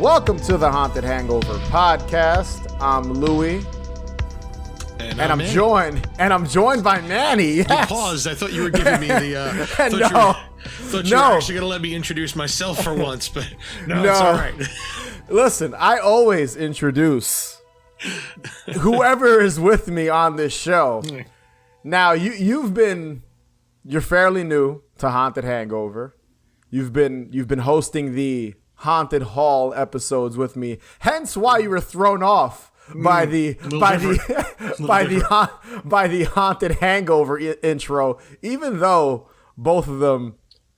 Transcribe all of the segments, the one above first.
Welcome to the Haunted Hangover podcast. I'm Louie. And I'm joined by Manny. Yes. You paused. I thought you were giving me the. Thought you were actually gonna let me introduce myself for once, but no, it's all right. Listen, I always introduce whoever is with me on this show. Now you're fairly new to Haunted Hangover. You've been hosting the Haunted Hall episodes with me. Hence why you were thrown off by the Haunted Hangover intro, even though both of them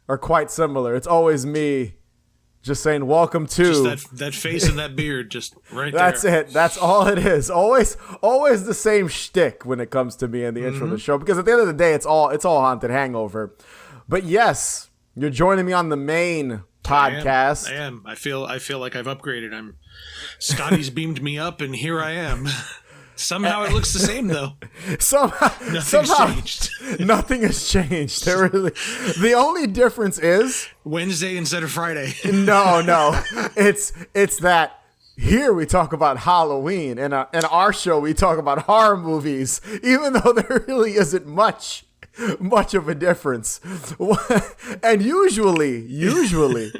are quite similar. It's always me just saying welcome to just that face and that beard, just right that's there. That's it. That's all it is. Always the same shtick when it comes to me in the intro of the show, because at the end of the day, it's all Haunted Hangover. But yes, you're joining me on the main podcast. I am. I feel like I've upgraded. Scotty's beamed me up, and here I am. Somehow it looks the same, though. Somehow changed. Nothing has changed. The only difference is Wednesday instead of Friday. No. It's that here we talk about Halloween, and in our show we talk about horror movies, even though there really isn't much of a difference. And usually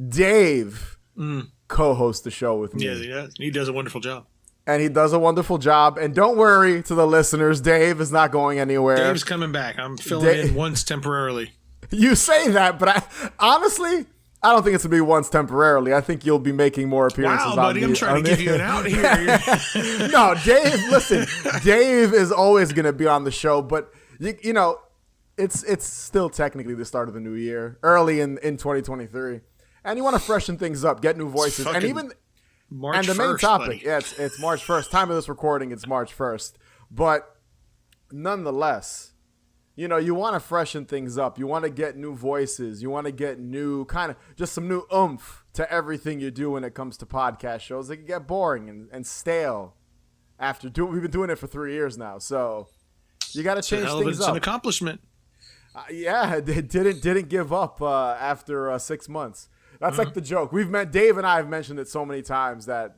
Dave co-hosts the show with me. Yeah, he does a wonderful job. And he does a wonderful job. And don't worry, to the listeners, Dave is not going anywhere. Dave's coming back. I'm filling in once temporarily. You say that, but honestly, I don't think it's going to be once temporarily. I think you'll be making more appearances. Wow, buddy, I'm trying to give you an out here. No, Dave, listen, Dave is always going to be on the show, but you know, it's still technically the start of the new year, early in 2023. And you want to freshen things up, get new voices, and even March and the 1st, main topic, buddy. yeah, it's March 1st. Time of this recording, it's March 1st. But nonetheless, you know, you want to freshen things up. You want to get new voices. You want to get new just some new oomph to everything you do when it comes to podcast shows. They can get boring and stale we've been doing it for 3 years now. So you got to change things up. It's an accomplishment. Yeah, it didn't give up after 6 months. That's like the joke. Dave and I have mentioned it so many times that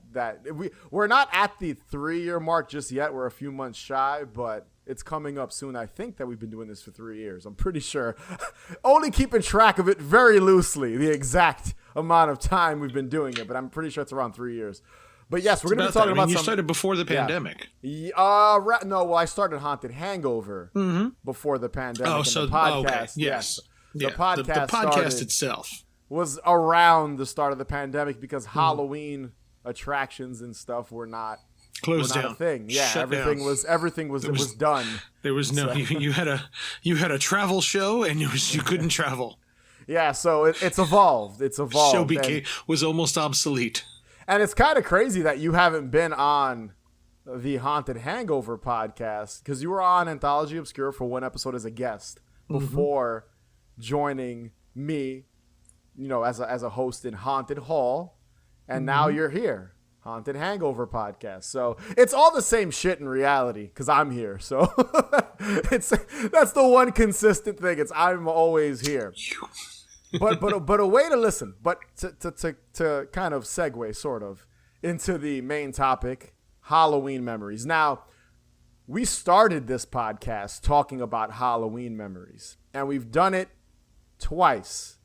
we're not at the 3-year mark just yet. We're a few months shy, but it's coming up soon. I think that we've been doing this for 3 years. I'm pretty sure. Only keeping track of it very loosely, the exact amount of time we've been doing it, but I'm pretty sure it's around 3 years. But yes, we're going to be talking about you started before the pandemic. No, I started Haunted Hangover before the pandemic. Oh, so the podcast, okay. Yes. The podcast itself was around the start of the pandemic because Halloween attractions and stuff were not closed down. A thing. Yeah, Shut everything down. was done. There was no you had a travel show and you couldn't travel. Yeah, so it's evolved. It's evolved. Show was almost obsolete. And it's kind of crazy that you haven't been on the Haunted Hangover podcast, because you were on Anthology Obscure for one episode as a guest before joining me, you know, as a host in Haunted Hall, and now you're here, Haunted Hangover podcast. So it's all the same shit in reality, because I'm here. So that's the one consistent thing. I'm always here. But a way to listen, but to kind of segue sort of into the main topic, Halloween memories. Now, we started this podcast talking about Halloween memories, and we've done it twice.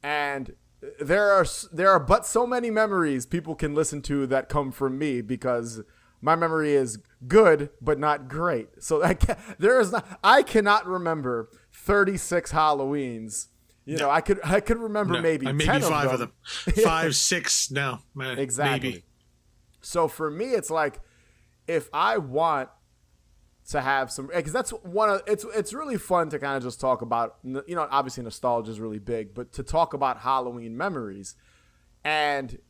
And there are but so many memories people can listen to that come from me, because my memory is good but not great. So I cannot remember 36 Halloweens. You know, I could remember maybe 10 5 of them. 5, 6, no. Exactly. Maybe. So for me, it's like, if I want to have some, because that's it's really fun to kind of just talk about, you know, obviously nostalgia is really big, but to talk about Halloween memories. And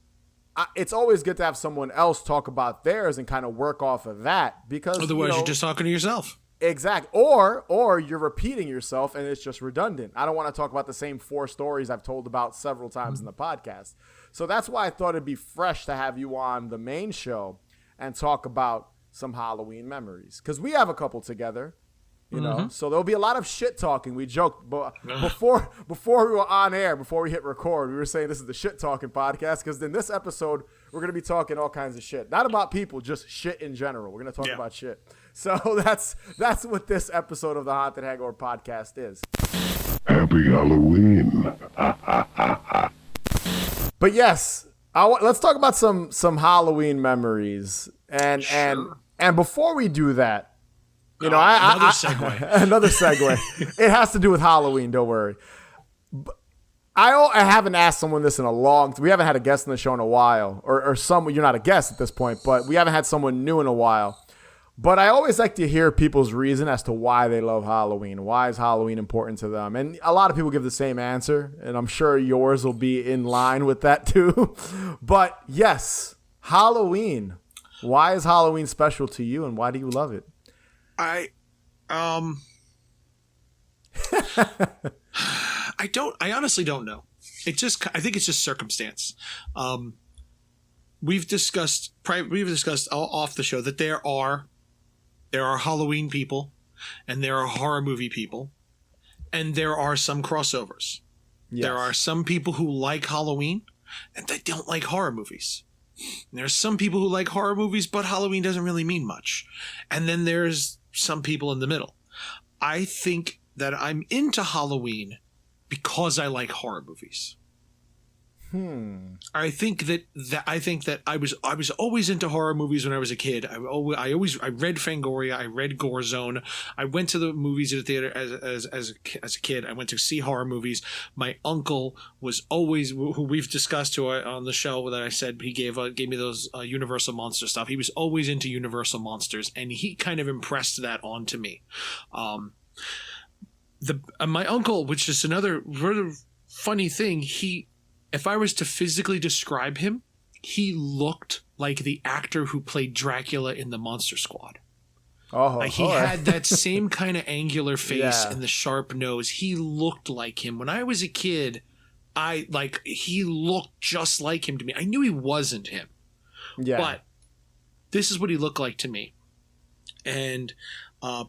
it's always good to have someone else talk about theirs and kind of work off of that, because otherwise you're just talking to yourself. Exactly. Or you're repeating yourself and it's just redundant. I don't want to talk about the same 4 stories I've told about several times in the podcast. So that's why I thought it'd be fresh to have you on the main show and talk about some Halloween memories, because we have a couple together. You know, so there'll be a lot of shit talking. We joked, but before we were on air, before we hit record, we were saying this is the shit talking podcast because in this episode we're gonna be talking all kinds of shit, not about people, just shit in general. We're gonna talk about shit. So that's what this episode of the Haunted Hangover podcast is. Happy Halloween. But yes, let's talk about some Halloween memories, and before we do that. You know, another segue. Another segue. It has to do with Halloween. Don't worry. I haven't asked someone this in a long. We haven't had a guest on the show in a while, or someone. You're not a guest at this point, but we haven't had someone new in a while. But I always like to hear people's reason as to why they love Halloween. Why is Halloween important to them? And a lot of people give the same answer, and I'm sure yours will be in line with that too. But yes, Halloween. Why is Halloween special to you, and why do you love it? I honestly don't know. I think it's just circumstance. We've discussed off the show that there are Halloween people and there are horror movie people and there are some crossovers. Yes. There are some people who like Halloween and they don't like horror movies. And there are some people who like horror movies, but Halloween doesn't really mean much. And then there's some people in the middle. I think that I'm into Halloween because I like horror movies. I think that I was always into horror movies when I was a kid. I read Fangoria, I read Gore Zone. I went to the movies at the theater as a kid. I went to see horror movies. My uncle was always, who we've discussed on the show, that I said he gave me those Universal Monster stuff. He was always into Universal Monsters, and he kind of impressed that onto me. My uncle, which is another really funny thing, if I was to physically describe him, he looked like the actor who played Dracula in the Monster Squad. He had that same kind of angular face and the sharp nose. He looked like him. When I was a kid, he looked just like him to me. I knew he wasn't him. Yeah. But this is what he looked like to me. And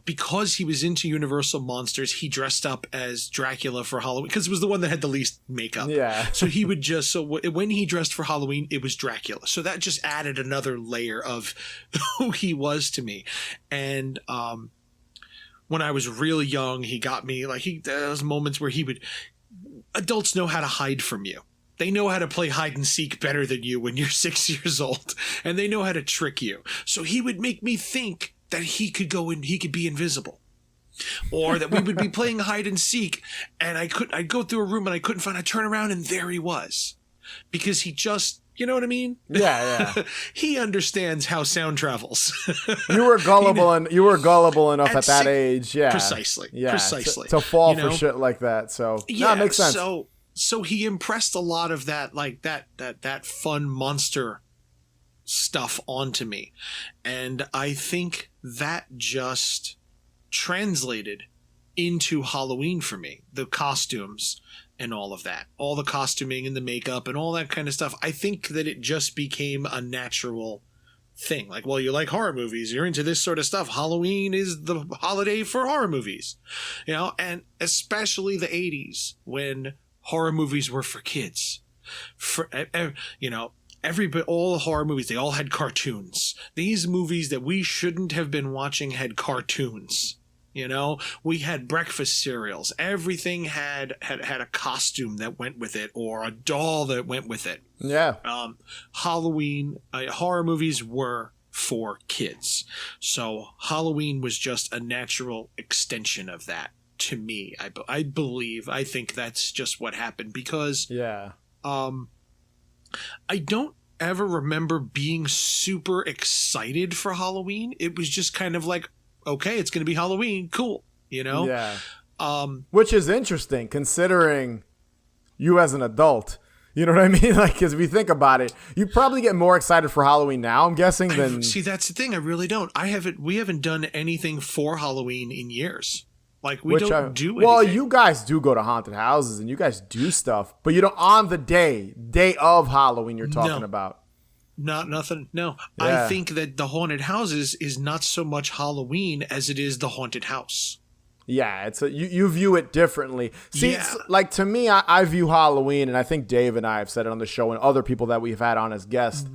because he was into Universal Monsters, he dressed up as Dracula for Halloween because it was the one that had the least makeup. Yeah. So he would when he dressed for Halloween, it was Dracula. So that just added another layer of who he was to me. And when I was really young, he got me there was moments where adults know how to hide from you. They know how to play hide and seek better than you when you're 6 years old, and they know how to trick you. So he would make me think that he could go and he could be invisible, or that we would be playing hide and seek and I'd go through a room and I couldn't find, I'd turn around and there he was, because he just, you know what I mean? Yeah. He understands how sound travels. You were gullible and you were gullible enough at that age. Yeah. Precisely. Yeah. Precisely. To fall for shit like that. So yeah, it makes sense. So he impressed a lot of that, like that fun monster stuff onto me. And I think that just translated into Halloween for me. The costumes and all of that. All the costuming and the makeup and all that kind of stuff. I think that it just became a natural thing. Like, well, you like horror movies, you're into this sort of stuff. Halloween is the holiday for horror movies. You know, and especially the 80s when horror movies were for kids. All the horror movies, they all had cartoons. These movies that we shouldn't have been watching had cartoons. You know, we had breakfast cereals. Everything had a costume that went with it, or a doll that went with it. Yeah. Halloween, horror movies were for kids. So Halloween was just a natural extension of that to me. I think that's just what happened, because I don't ever remember being super excited for Halloween. It was just kind of like, okay, it's going to be Halloween. Cool. You know? Yeah. Which is interesting considering you as an adult. You know what I mean? Like, because if you think about it, you probably get more excited for Halloween now, I'm guessing, than... See, that's the thing. I really don't. We haven't done anything for Halloween in years. Like, we don't do anything. Well, you guys do go to haunted houses and you guys do stuff, but you don't on the day of Halloween you're talking about. Nothing. No. Yeah. I think that the haunted houses is not so much Halloween as it is the haunted house. Yeah, you view it differently. See, Yeah. like to me, I view Halloween, and I think Dave and I have said it on the show, and other people that we've had on as guests.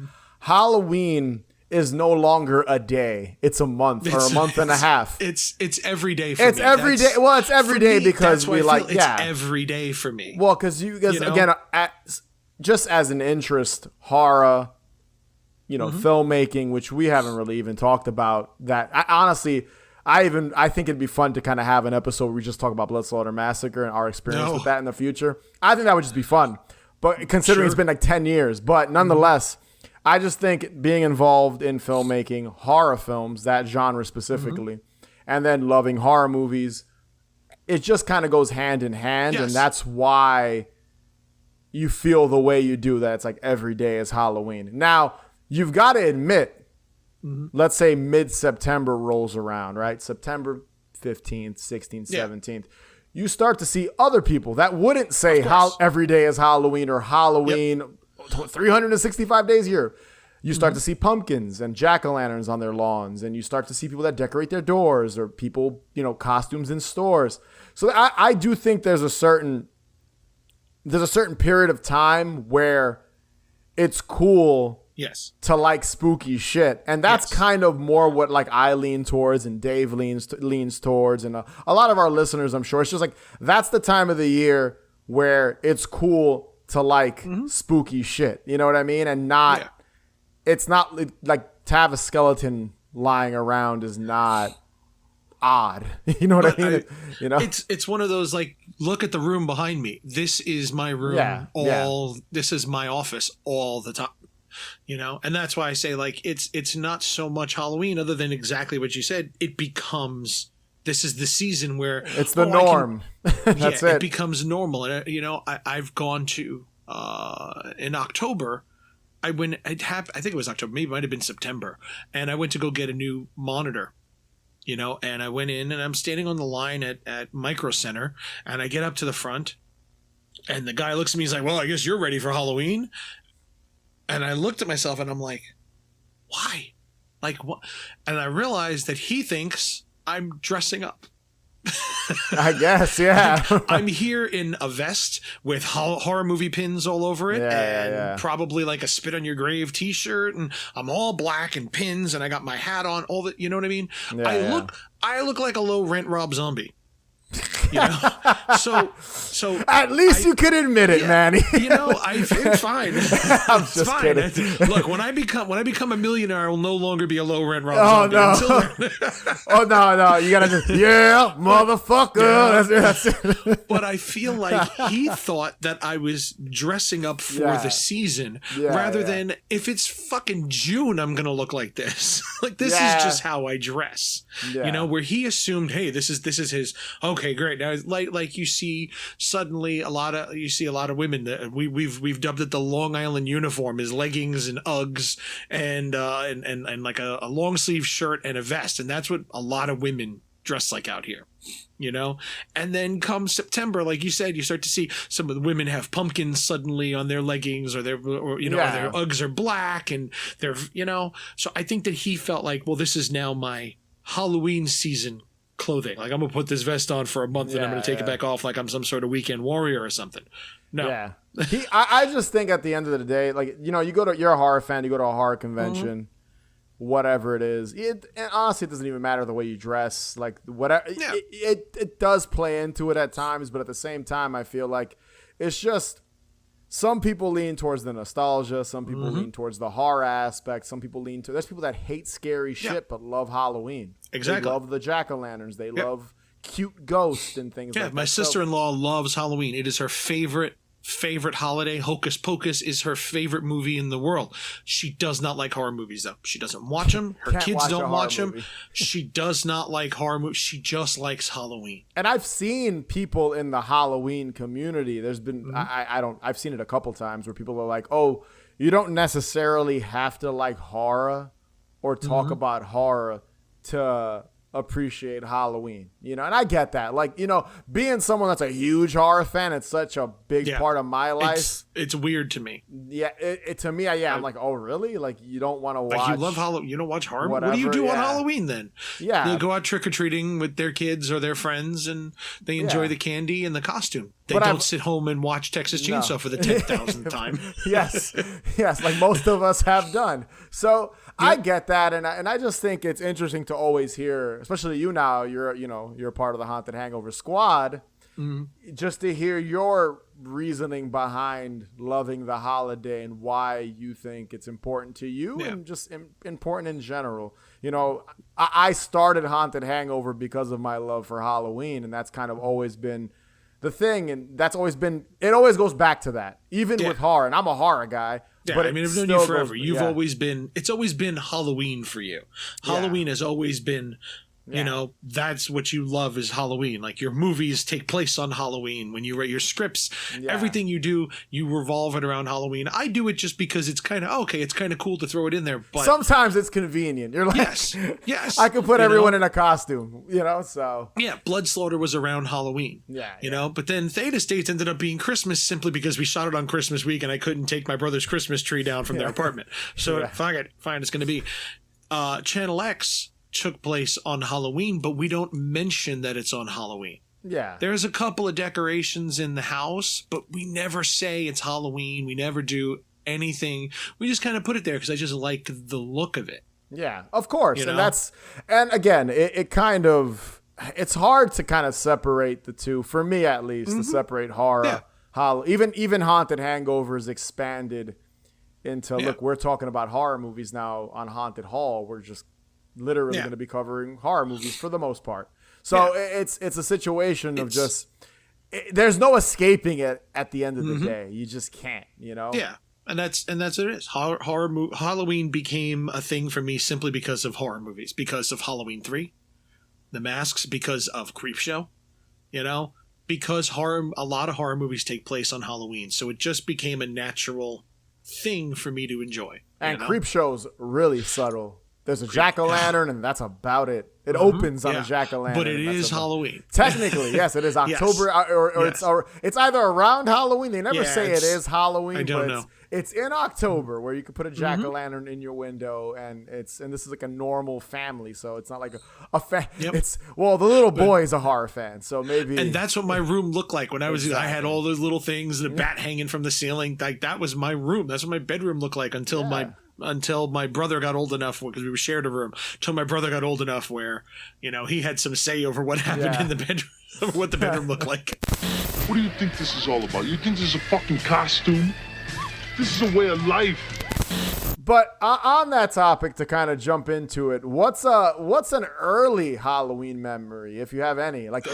Halloween is no longer a day; it's a month or a month and a half. It's every day for me. It's every day. Well, it's every day because we like it's every day for me. Well, because again, just as an interest, horror, filmmaking, which we haven't really even talked about. That honestly. I think it'd be fun to kind of have an episode where we just talk about Blood Slaughter Massacre and our experience with that in the future. I think that would just be fun. But considering it's been like 10 years, but nonetheless, I just think being involved in filmmaking, horror films, that genre specifically, and then loving horror movies, it just kind of goes hand in hand. Yes. And that's why you feel the way you do, that it's like every day is Halloween. Now, you've got to admit, let's say mid-September rolls around, right? September 15th, 16th, 17th. You start to see other people that wouldn't say how every day is Halloween or Halloween 365 days a year. You start to see pumpkins and jack-o'-lanterns on their lawns, and you start to see people that decorate their doors or people, costumes in stores. So I do think there's a certain period of time where it's cool to like spooky shit. And that's kind of more what like I lean towards and Dave leans towards. And a lot of our listeners, I'm sure, it's just like, that's the time of the year where it's cool to like spooky shit. You know what I mean? And it's not like to have a skeleton lying around is not odd. You know what I mean? It's one of those like, look at the room behind me. This is my room. This is my office all the time. And that's why I say like it's not so much Halloween, other than exactly what you said. It becomes, this is the season where it's the norm. That's it. It becomes normal. And I've gone to in October. I think it was October, maybe it might have been September, and I went to go get a new monitor. And I went in and I'm standing on the line at Micro Center, and I get up to the front, and the guy looks at me. He's like, "Well, I guess you're ready for Halloween." And I looked at myself and I'm like, why? Like what? And I realized that he thinks I'm dressing up. I guess, yeah. I'm here in a vest with horror movie pins all over it, and probably like a spit on your grave t-shirt, and I'm all black and pins, and I got my hat on, all that, you know what I mean? I look like a low rent Rob Zombie. So at least you could admit it, Manny. It's fine. I'm just kidding. Look, when I become a millionaire, I will no longer be a low rent Rob Zombie. Oh no, you gotta just motherfucker. That's it. But I feel like he thought that I was dressing up for the season, rather than if it's fucking June, I'm gonna look like this. Like this is just how I dress. Where he assumed, hey, this is his. Okay, great. Now, like you see suddenly a lot of women that we've dubbed it the Long Island uniform, is leggings and Uggs and like a long sleeve shirt and a vest, and that's what a lot of women dress like out here. And then come September, like you said, you start to see some of the women have pumpkins suddenly on their leggings, or their Uggs are black, and they're So I think that he felt like, well, this is now my Halloween season clothing. Like, I'm gonna put this vest on for a month and I'm gonna take it back off like I'm some sort of weekend warrior or something. No. Yeah. I just think at the end of the day, like, you're a horror fan, you go to a horror convention, whatever it is. And honestly, it doesn't even matter the way you dress. Like, whatever. Yeah. It does play into it at times, but at the same time, I feel like it's just, some people lean towards the nostalgia. Some people lean towards the horror aspect. Some people there's people that hate scary shit but love Halloween. Exactly. They love the jack-o'-lanterns. They love cute ghosts and things like that. My sister-in-law loves Halloween. It is her favorite holiday. Hocus Pocus is her favorite movie in the world. She does not like horror movies, though. She doesn't watch them. Her kids don't watch them. She does not like horror movies. She just likes Halloween. And I've seen people in the Halloween community. There's been I've seen it a couple times where people are like, "Oh, you don't necessarily have to like horror or talk about horror to appreciate Halloween, and I get that. Like, being someone that's a huge horror fan, it's such a big part of my life. It's weird to me. Yeah, to me, I'm like, oh, really? Like, you don't want to watch? Like, you love Halloween? You don't watch horror? Whatever, what do you do on Halloween then? Yeah, they go out trick or treating with their kids or their friends, and they enjoy the candy and the costume. They don't sit home and watch Texas Chainsaw for the 10,000th time. yes, like most of us have done. So I get that, and I just think it's interesting to always hear, especially you now. You're part of the Haunted Hangover squad. Mm-hmm. Just to hear your reasoning behind loving the holiday and why you think it's important to you and just important in general. I started Haunted Hangover because of my love for Halloween, and that's kind of always been the thing, and that's always been, it always goes back to that, even with horror, and I'm a horror guy. Yeah, but I've known you forever. It's always been Halloween for you. Halloween has always been, that's what you love is Halloween. Like, your movies take place on Halloween. When you write your scripts, everything you do, you revolve it around Halloween. I do it just because it's kind of, it's kind of cool to throw it in there. But sometimes it's convenient. You're like, yes. I could put everyone in a costume, so. Yeah, Blood Slaughter was around Halloween. But then Theta States ended up being Christmas simply because we shot it on Christmas week and I couldn't take my brother's Christmas tree down from their apartment. So fine, it's going to be Channel X took place on Halloween, but we don't mention that it's on Halloween. Yeah. There's a couple of decorations in the house, but we never say it's Halloween. We never do anything. We just kind of put it there because I just like the look of it. Yeah, of course. And again, it kind of, it's hard to kind of separate the two, for me at least, to separate horror. Even Haunted Hangovers expanded into, look, we're talking about horror movies now on Haunted Hall. We're just literally going to be covering horror movies for the most part. So it's a situation of just, there's no escaping it at the end of the day. You just can't, Yeah. And that's what it is. Halloween became a thing for me simply because of horror movies, because of Halloween 3, The Masks, because of Creepshow, because a lot of horror movies take place on Halloween. So it just became a natural thing for me to enjoy. And Creepshow's really subtle. There's a jack-o'-lantern, and that's about it. It opens on a jack-o'-lantern. But it is Halloween. Technically, yes, it is October, it's either around Halloween. They never say it is Halloween, I don't know. It's in October where you can put a jack-o'-lantern in your window, and this is like a normal family, so it's not like a fan. It's the little boy is a horror fan, so maybe. And that's what my room looked like when I was. I had all those little things and a bat hanging from the ceiling. Like, that was my room. That's what my bedroom looked like until my brother got old enough, because we shared a room, until my brother got old enough where, he had some say over what happened in the bedroom, what the bedroom looked like. What do you think this is all about? You think this is a fucking costume? This is a way of life. But on that topic, to kind of jump into it, what's an early Halloween memory, if you have any, like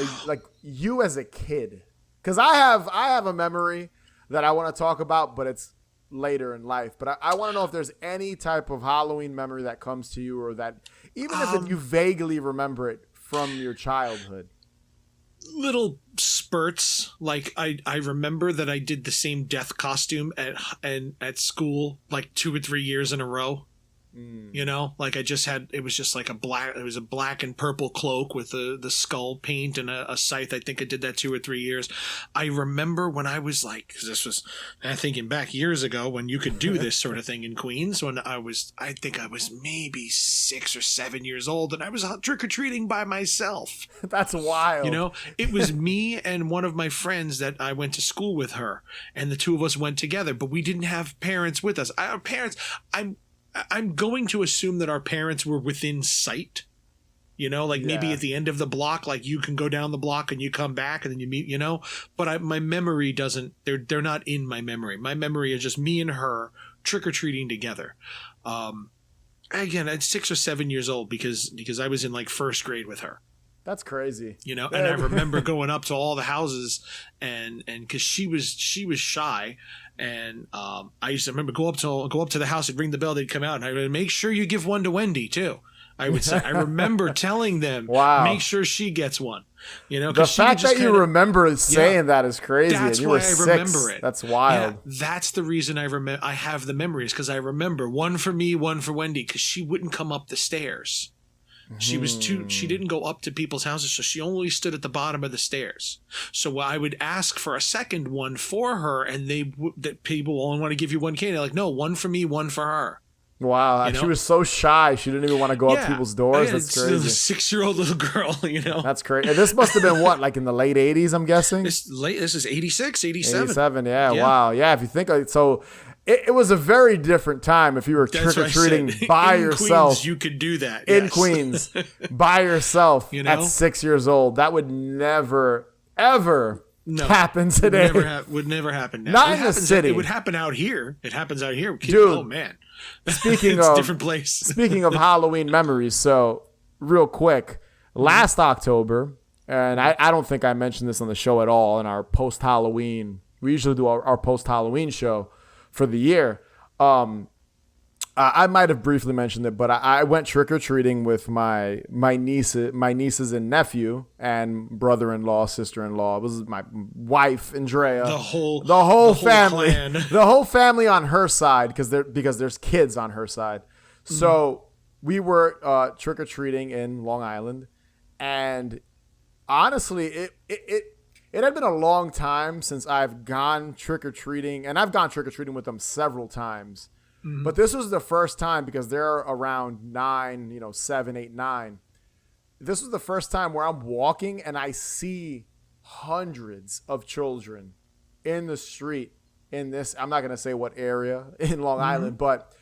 you as a kid? Because I have a memory that I want to talk about, but it's later in life. But I want to know if there's any type of Halloween memory that comes to you, or that even if you vaguely remember it from your childhood. Little spurts. Like, I remember that I did the same death costume at school like 2 or 3 years in a row. Like, it was just like it was a black and purple cloak with the skull paint and a scythe. I think I did that 2 or 3 years. I remember when I was like, cause this was, thinking back years ago when you could do this sort of thing in Queens, when I think I was maybe 6 or 7 years old, and I was trick-or-treating by myself. That's wild. It was me and one of my friends that I went to school with her, and the two of us went together, but we didn't have parents with us. Our parents, I'm going to assume that our parents were within sight, maybe at the end of the block, like you can go down the block and you come back and then you meet, but my memory doesn't, they're not in my memory. My memory is just me and her trick-or-treating together. Again, at 6 or 7 years old, because I was in like first grade with her. That's crazy. And I remember going up to all the houses and cause she was shy. And I used to remember go up to the house and ring the bell. They'd come out, and I would make sure you give one to Wendy too. I would say I remember telling them, make sure she gets one. The fact that you remember saying that is crazy. That's and you why were I 6. remember it. That's wild. Yeah, that's the reason I have the memories, because I remember one for me, one for Wendy, because she wouldn't come up the stairs. She didn't go up to people's houses, so she only stood at the bottom of the stairs. So I would ask for a second one for her, and that people only want to give you one candy. They're like, no, one for me, one for her. Wow, she was so shy. She didn't even want to go up to people's doors. That's crazy. It's a 6-year-old little girl, That's crazy. And this must have been what, like in the late 80s, I'm guessing? This is 86, 87. 87, yeah, wow. Yeah, if you think of it, so it was a very different time if you were trick-or-treating by yourself. Queens, you could do that. In Queens, by yourself at 6 years old. That would never, ever happen today. Would never happen now. Not in the city. It would happen out here. It happens out here. Dude. Oh, man. Speaking it's of a different place. Speaking of Halloween memories, so real quick, last October, and I don't think I mentioned this on the show at all in our post-Halloween. We usually do our post-Halloween show for the year. I might have briefly mentioned it, but I went trick-or-treating with my nieces and nephew and brother-in-law, sister-in-law. It was my wife, Andrea. The whole family. clan. The whole family on her side, because there's kids on her side. So we were trick-or-treating in Long Island, and honestly, it had been a long time since I've gone trick-or-treating, and I've gone trick-or-treating with them several times. But this was the first time, because they're around 9, 7, 8, 9. This was the first time where I'm walking and I see hundreds of children in the street in this, I'm not going to say what area in Long Island, but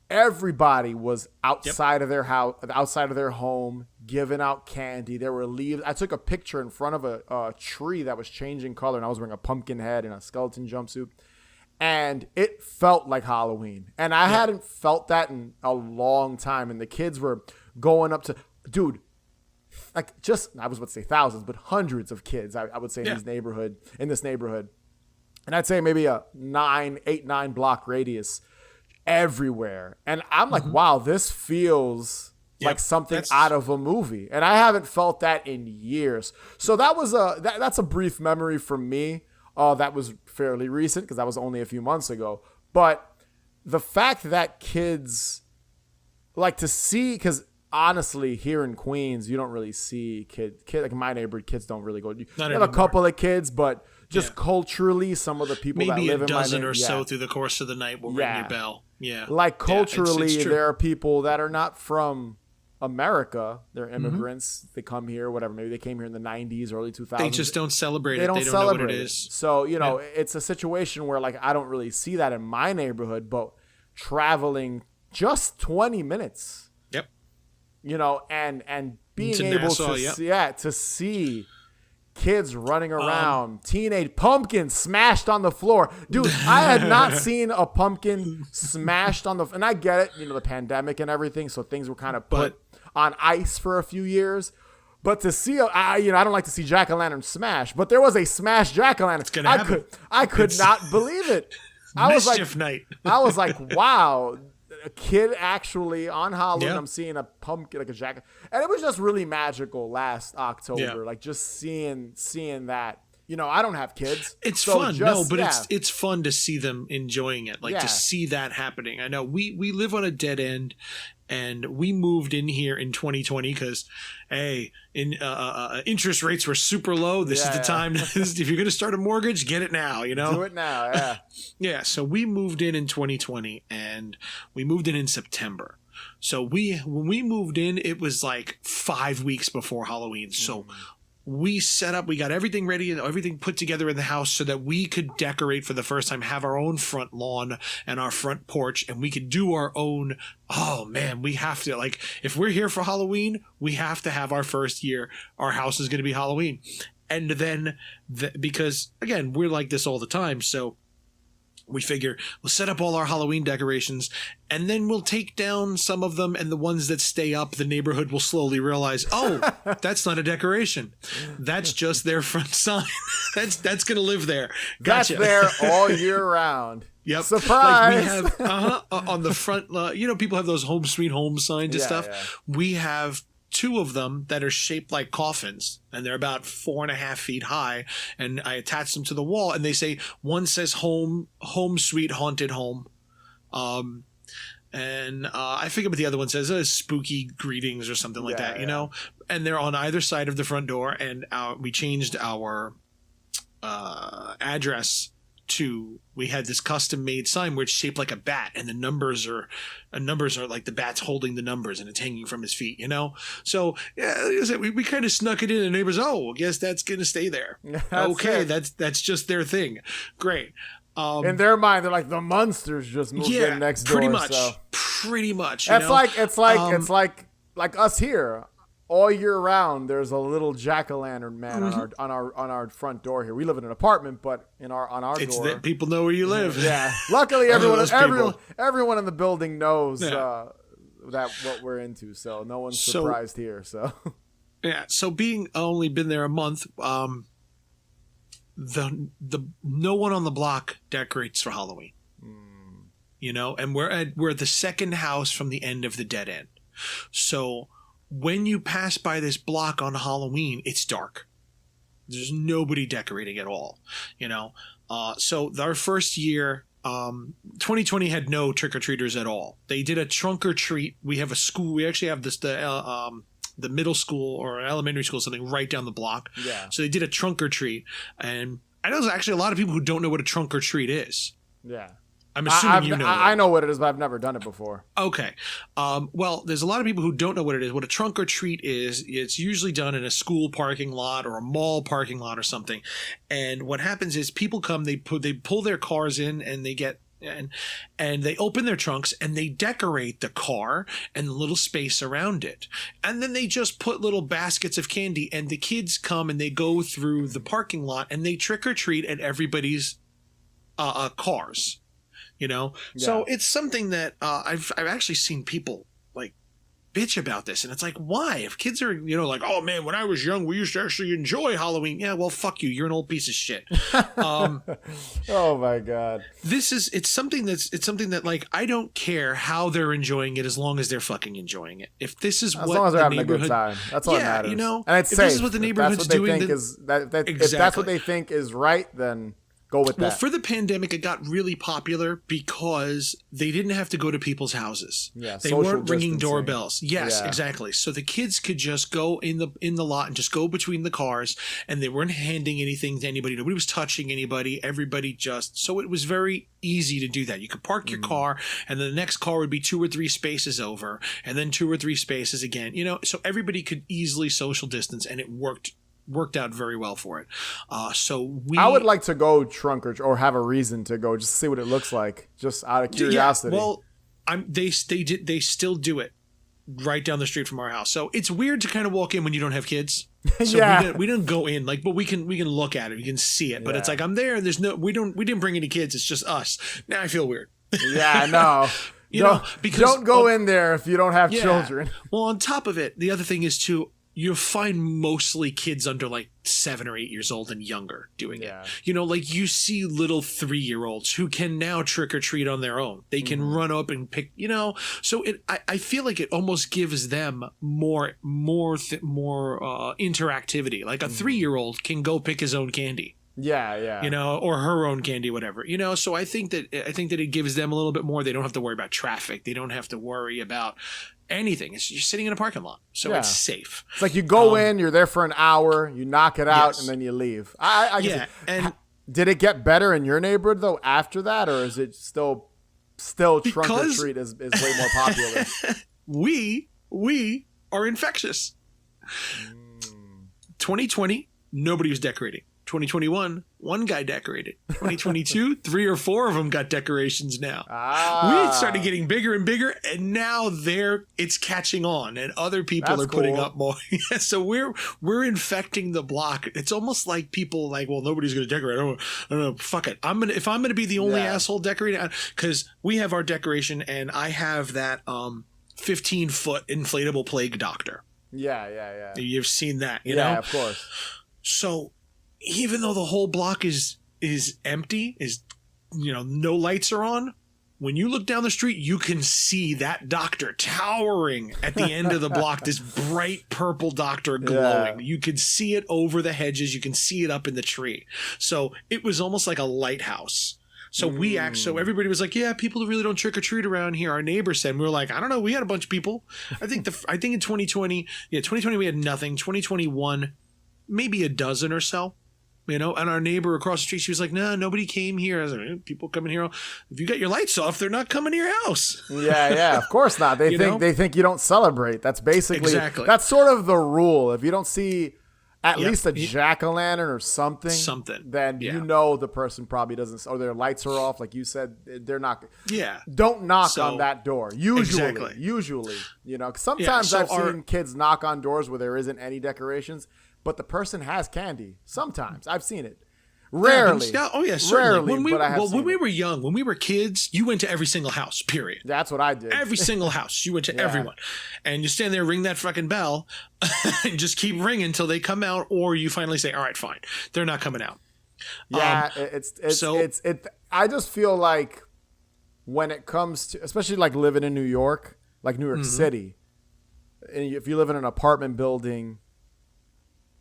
everybody was outside of their house, outside of their home, giving out candy. There were leaves. I took a picture in front of a tree that was changing color, and I was wearing a pumpkin head and a skeleton jumpsuit. And it felt like Halloween. And I hadn't felt that in a long time. And the kids were going up to, dude, like I was about to say thousands, but hundreds of kids, I would say, in this neighborhood. And I'd say maybe a 8, 9 block radius everywhere. And I'm like, wow, this feels like something out of a movie. And I haven't felt that in years. So that was that's a brief memory for me. That was fairly recent because that was only a few months ago. But the fact that kids like to see, because honestly, here in Queens, you don't really see kids like in my neighborhood, kids don't really go. You have a couple of kids, but just culturally, some of the people maybe that live in my maybe a dozen or neighborhood, so through the course of the night will ring your bell. Yeah. Like culturally, it's there are people that are not from America. They're immigrants. They come here, whatever. Maybe they came here in the 90s, early 2000s. They just don't celebrate it. They don't celebrate know what it it is. So, it's a situation where like I don't really see that in my neighborhood, but traveling just 20 minutes. Yep. And being to able Nassau, to see kids running around, teenage pumpkins smashed on the floor. Dude, I had not seen a pumpkin smashed on the and I get it, the pandemic and everything, so things were kind of put on ice for a few years. But to see I don't like to see jack-o'-lantern smash, but there was a smashed jack-o'-lantern. I could not believe it. I was like, wow, a kid actually on Halloween, I'm seeing a pumpkin, like a jacket. And it was just really magical last October. Like just seeing that. I don't have kids. It's fun. It's fun to see them enjoying it. Like to see that happening. I know we live on a dead end, and we moved in here in 2020 because, interest rates were super low. This is the time. If you're going to start a mortgage, get it now. Do it now. Yeah. Yeah. So we moved in 2020, and we moved in September. So when we moved in, it was like 5 weeks before Halloween. So we set up, we got everything ready and everything put together in the house so that we could decorate for the first time, have our own front lawn and our front porch, and we could do our own. Oh man, we have to, like, if we're here for Halloween, we have to have our first year. Our house is going to be Halloween. And then, because again, we're like this all the time. So we figure we'll set up all our Halloween decorations, and then we'll take down some of them, and the ones that stay up, the neighborhood will slowly realize, oh, that's not a decoration. That's just their front sign. That's going to live there. Gotcha. That's there all year round. Yep. Surprise. Like we have on the front, people have those home sweet home signs and stuff. Yeah. We have 2 of them that are shaped like coffins, and they're about 4.5 feet high, and I attach them to the wall, and they say, one says home sweet haunted home. And I forget what the other one says. Spooky greetings or something like that, you know? And they're on either side of the front door. And we changed our address to, we had this custom made sign where it's shaped like a bat, and the numbers are like the bat's holding the numbers and it's hanging from his feet, you know? So yeah, like I said, we kind of snuck it in, and neighbors, I guess that's going to stay there. Okay. That's just their thing. Great. In their mind, they're like, the monsters just moved in next door. Pretty much. It's like us here. All year round, there's a little jack-o'-lantern man on our front door here. We live in an apartment, but on our it's door, that people know where you live. Yeah. Luckily, everyone in the building knows that what we're into, so no one's surprised here. So yeah. So being only been there a month, the no one on the block decorates for Halloween. You know, and we're at the second house from the end of the dead end. So when you pass by this block on Halloween, it's dark. There's nobody decorating at all, you know? So our first year, 2020 had no trick-or-treaters at all. They did a trunk or treat. We have a school. We actually have the middle school or elementary school, something right down the block. Yeah. So they did a trunk or treat. And I know there's actually a lot of people who don't know what a trunk or treat is. Yeah. I'm assuming you know. I know what it is, but I've never done it before. Okay. Well, there's a lot of people who don't know what it is. What a trunk or treat is, it's usually done in a school parking lot or a mall parking lot or something. And what happens is people come, they pull their cars in, and they get and they open their trunks and they decorate the car and the little space around it. And then they just put little baskets of candy, and the kids come and they go through the parking lot and they trick or treat at everybody's cars. You know, so it's something that I've actually seen people like bitch about this, and it's like, why? If kids are, you know, like, oh man, when I was young, we used to actually enjoy Halloween. Yeah, well, fuck you. You're an old piece of shit. Oh my god, it's something that like, I don't care how they're enjoying it as long as they're fucking enjoying it. If this is as long as they're having a good time, that's all that matters. You know, and it's if safe. This is what the neighborhood's doing. If that's what they think is right, then go with that. Well, for the pandemic, it got really popular because they didn't have to go to people's houses. Yeah, they weren't ringing doorbells. Yes, exactly. So the kids could just go in the lot and just go between the cars, and they weren't handing anything to anybody. Nobody was touching anybody. Everybody so it was very easy to do that. You could park your car, and then the next car would be 2 or 3 spaces over, and then 2 or 3 spaces again. You know, so everybody could easily social distance, and it worked out very well for it. I would like to go trunk or have a reason to go, just to see what it looks like, just out of curiosity. Yeah, well, they still do it right down the street from our house. So it's weird to kind of walk in when you don't have kids. So we didn't go in, like, but we can look at it, we can see it. But it's like, I'm there, and we didn't bring any kids. It's just us. Now I feel weird. Yeah, no. Don't go in there if you don't have children. Well, on top of it, the other thing is too, you'll find mostly kids under like 7 or 8 years old and younger doing it. You know, like you see little 3-year-olds who can now trick or treat on their own. They can run up and pick, you know, so I feel like it almost gives them more interactivity. Like a 3-year-old can go pick his own candy. Yeah. You know, or her own candy, whatever. You know, so I think that it gives them a little bit more. They don't have to worry about traffic. They don't have to worry about anything. You're sitting in a parking lot, so it's safe. It's like you go in, you're there for an hour, you knock it out, and then you leave. And did it get better in your neighborhood though after that, or is it still trunk or treat is way more popular? we are infectious. 2020, nobody was decorating. 2021, one guy decorated. 2022, 3 or 4 of them got decorations now. We started getting bigger and bigger, and now it's catching on, and other people are putting up more. So we're infecting the block. It's almost like people like, well, nobody's going to decorate. I don't know. Fuck it. If I'm going to be the only asshole decorating, because we have our decoration, and I have that 15-foot inflatable plague doctor. Yeah. You've seen that, you know? Yeah, of course. So even though the whole block is empty, no lights are on, when you look down the street, you can see that doctor towering at the end of the block, this bright purple doctor glowing. You can see it over the hedges. You can see it up in the tree. So it was almost like a lighthouse. So so everybody was like, yeah, people really don't trick or treat around here. Our neighbor said, and we were like, I don't know. We had a bunch of people. I think in 2020 we had nothing. 2021, maybe a dozen or so. And our neighbor across the street, she was like, no, nobody came here. I was like, people coming here. If you got your lights off, they're not coming to your house. Yeah, of course not. They think you don't celebrate. That's basically, that's sort of the rule. If you don't see at least a jack-o'-lantern or something, then the person probably doesn't, or their lights are off. Like you said, they're not. Yeah. Don't knock on that door. Usually, sometimes I've seen kids knock on doors where there isn't any decorations, but the person has candy. Sometimes I've seen it. Rarely. Certainly. Rarely. When we were young, when we were kids, you went to every single house, period. That's what I did. Every single house. You went to everyone. And you stand there, ring that fucking bell, and just keep ringing until they come out, or you finally say, all right, fine. They're not coming out. Yeah, I just feel like when it comes to, especially like living in New York, like New York City, and if you live in an apartment building,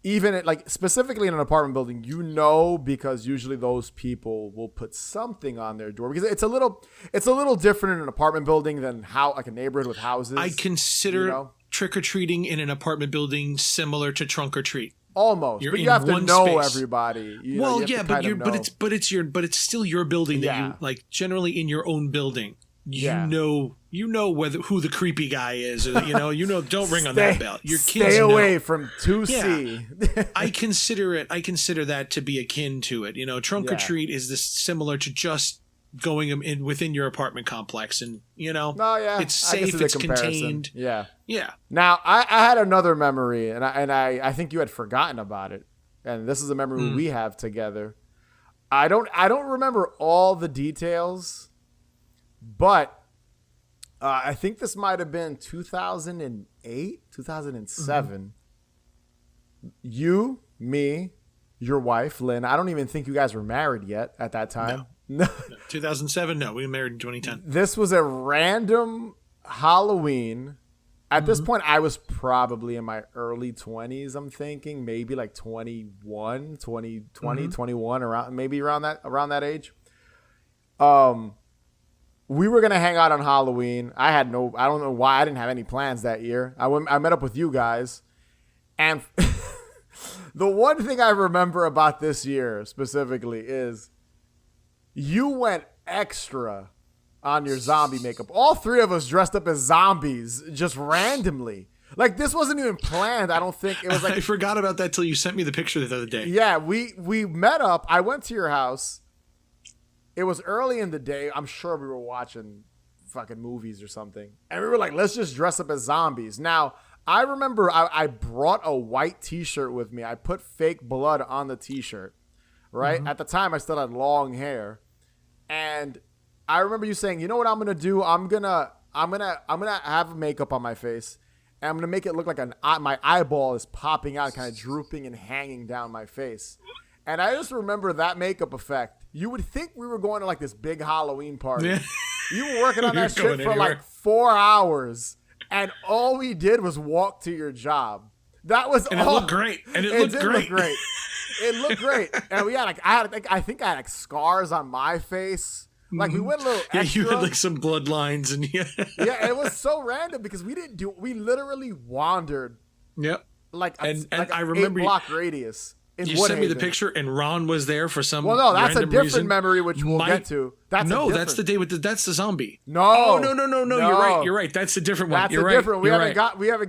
even specifically in an apartment building, because usually those people will put something on their door, because it's a little different in an apartment building than like a neighborhood with houses. I consider trick or treating in an apartment building similar to trunk or treat. Almost, but you have to know everybody. But it's still your building that you generally in your own building. Who the creepy guy is, don't ring on that bell. Your kids stay away from 2C. Yeah. I consider that to be akin to it. Trunk or treat is this similar to just going in within your apartment complex, and it's safe, it's contained. Yeah. Yeah. Now I had another memory, and I think you had forgotten about it, and this is a memory we have together. I don't remember all the details. But I think this might have been 2008, 2007. You, me, your wife, Lynn. I don't even think you guys were married yet at that time. No. 2007, no. We were married in 2010. This was a random Halloween. At this point, I was probably in my early 20s, I'm thinking. Maybe like 21, around that age. We were going to hang out on Halloween. I don't know why I didn't have any plans that year. I met up with you guys. And the one thing I remember about this year specifically is you went extra on your zombie makeup. All three of us dressed up as zombies just randomly. Like, this wasn't even planned. I don't think. It was like, I forgot about that till you sent me the picture the other day. Yeah, we met up. I went to your house. It was early in the day. I'm sure we were watching fucking movies or something. And we were like, let's just dress up as zombies. Now, I remember I brought a white t-shirt with me. I put fake blood on the t-shirt, right? At the time, I still had long hair. And I remember you saying, you know what I'm going to do? I'm going to have makeup on my face. And I'm going to make it look like my eyeball is popping out, kind of drooping and hanging down my face. And I just remember that makeup effect. You would think we were going to like this big Halloween party. Yeah. You were working on that shit for like 4 hours, and all we did was walk to your job. That was and all. It looked great. And it looked great. It looked great. And we had I think I had like scars on my face. Like, we went a little extra. Yeah, you had like some bloodlines and yeah, it was so random because we literally wandered. Yep. Like I remember 8-block radius. You sent me the picture, and Ron was there for some. Well, no, that's a different reason. Memory, which we'll get to. That's the day with that's the zombie. No, no. You're right. That's a different one. That's a different. We haven't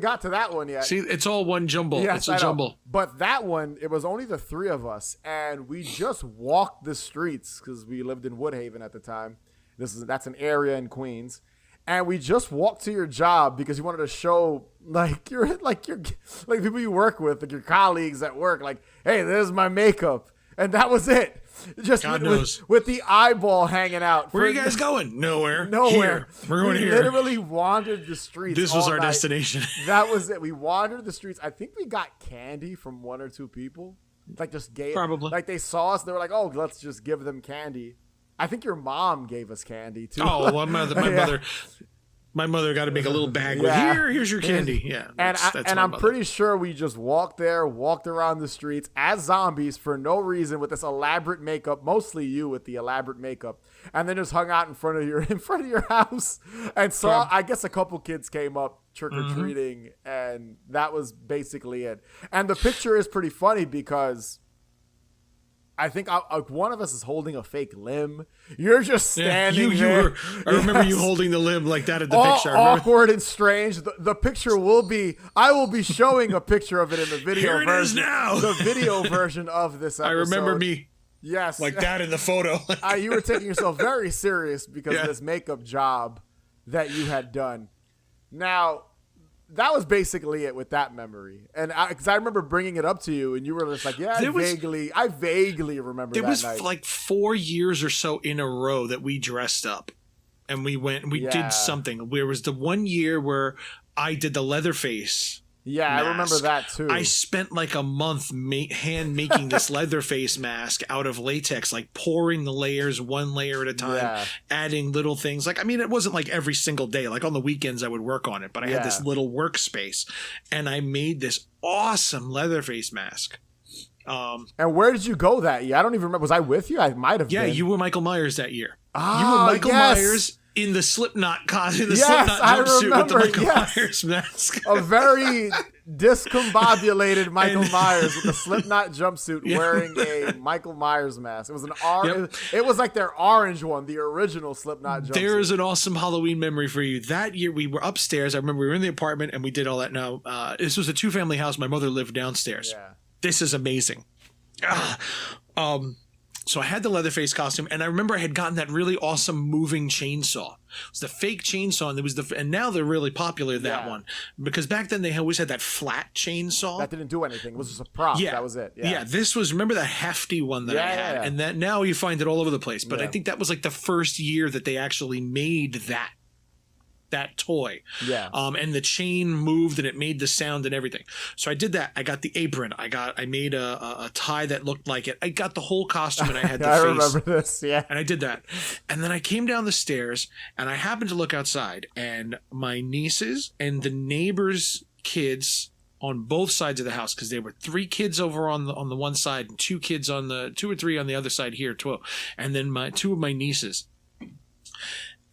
got to that one yet. See, it's all one jumble. Yes, it's a jumble. But that one, it was only the three of us, and we just walked the streets because we lived in Woodhaven at the time. That's an area in Queens. And we just walked to your job because you wanted to show your people you work with, like your colleagues at work, like, hey, this is my makeup. And that was it. Just with the eyeball hanging out. Where are you guys going? Nowhere. Here. We're going here. We literally wandered the streets. This was our night. Destination. That was it. We wandered the streets. I think we got candy from one or two people. Like, just gave. Probably. Like, they saw us. They were like, oh, let's just give them candy. I think your mom gave us candy too. Oh, well, my mother. My mother got to make a little bag with here's your candy. Yeah. That's I'm pretty sure we just walked around the streets as zombies for no reason with this elaborate makeup, mostly you with the elaborate makeup, and then just hung out in front of your house and saw, I guess a couple kids came up trick-or-treating, and that was basically it. And the picture is pretty funny because I think one of us is holding a fake limb. You're just standing there. I remember you holding the limb like that at the picture. Awkward and strange. The picture will be, I will be showing a picture of it in the video Here it version. is now. The video version of this episode. I remember me. Yes. Like that in the photo. You were taking yourself very serious because of this makeup job that you had done. Now, that was basically it with that memory. And because I remember bringing it up to you and you were just like, I vaguely remember that night. It was like 4 years or so in a row that we dressed up and we did something. There was the 1 year where I did the Leatherface. Yeah, mask. I remember that too. I spent like a month hand making this Leatherface mask out of latex, like pouring the layers one layer at a time, adding little things. Like, I mean, it wasn't like every single day. Like on the weekends I would work on it, but I had this little workspace and I made this awesome Leatherface mask. And where did you go that year? I don't even remember. Was I with you? I might have been. Yeah, you were Michael Myers that year. You were Michael Myers in the Slipknot costume, Slipknot jumpsuit with the Michael Myers mask. A very discombobulated Michael Myers with a Slipknot jumpsuit wearing a Michael Myers mask. It was an it was like their orange one, the original Slipknot jumpsuit. There's an awesome Halloween memory for you. That year we were upstairs. I remember we were in the apartment and we did all that. Now, this was a 2-family house. My mother lived downstairs. Yeah. This is amazing. So I had the Leatherface costume, and I remember I had gotten that really awesome moving chainsaw. It was the fake chainsaw, and and now they're really popular, that one. Because back then they always had that flat chainsaw. That didn't do anything. It was just a prop. Yeah. That was it. Yeah, this was, remember that hefty one that I had? Yeah. And that now you find it all over the place. But I think that was like the first year that they actually made that toy. Yeah. And the chain moved and it made the sound and everything. So I did that. I got the apron. I made a tie that looked like it. I got the whole costume and I had the face. I remember this, yeah. And I did that. And then I came down the stairs and I happened to look outside and my nieces and the neighbors' kids on both sides of the house, because there were 3 kids over on the one side and 2 kids on the 2 or 3 on the other side here, 12. And then 2 of my nieces.